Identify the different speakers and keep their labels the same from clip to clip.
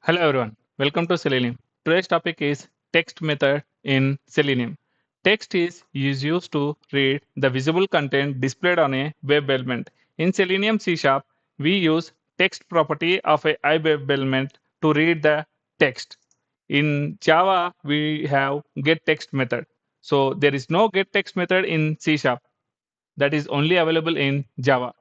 Speaker 1: Hello everyone, welcome to Selenium. Today's topic is text method in Selenium. Text is used to read the visible content displayed on a web element. In Selenium C Sharp, we use text property of a IWeb element to read the text. In Java, we have getText method. So there is no getText method in C Sharp that is only available in Java.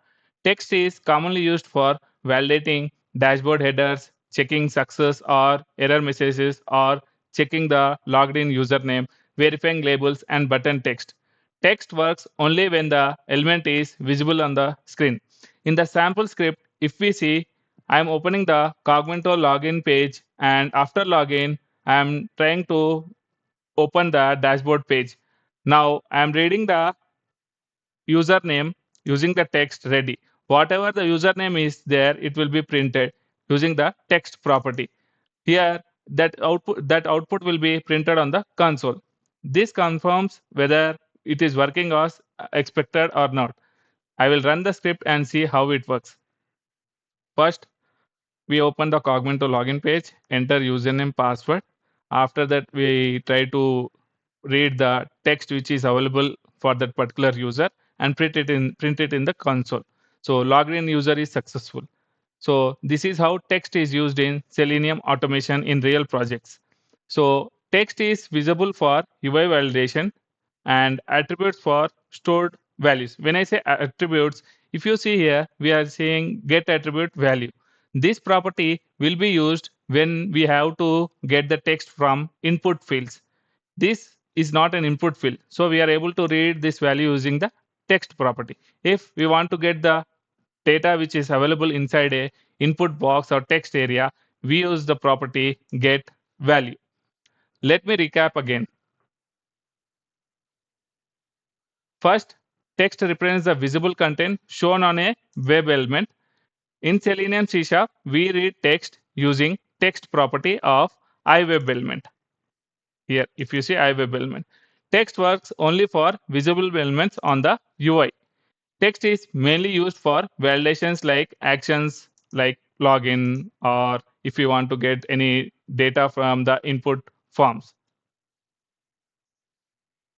Speaker 1: Text is commonly used for validating dashboard headers, checking success or error messages, or checking the logged in username, verifying labels, and button text. Text works only when the element is visible on the screen. In the sample script, if we see, I am opening the Cogmento login page, and after login, I am trying to open the dashboard page. Now I am reading the username using the text ready. Whatever the username is there, it will be printed using the text property. Here, that output will be printed on the console. This confirms whether it is working as expected or not. I will run the script and see how it works. First, we open the Cogmento login page, enter username, password. After that, we try to read the text which is available for that particular user and print it in the console. So logged in user is successful. So this is how text is used in Selenium automation in real projects. So text is visible for UI validation and attributes for stored values. When I say attributes, if you see here, we are saying get attribute value. This property will be used when we have to get the text from input fields. This is not an input field, so we are able to read this value using the text property. If we want to get the data which is available inside a input box or text area, we use the property get value. Let me recap again. First, text represents the visible content shown on a web element. In Selenium C Sharp, we read text using text property of IWebElement. Here, if you see IWebElement, text works only for visible elements on the UI. Text is mainly used for validations like actions like login or if you want to get any data from the input forms.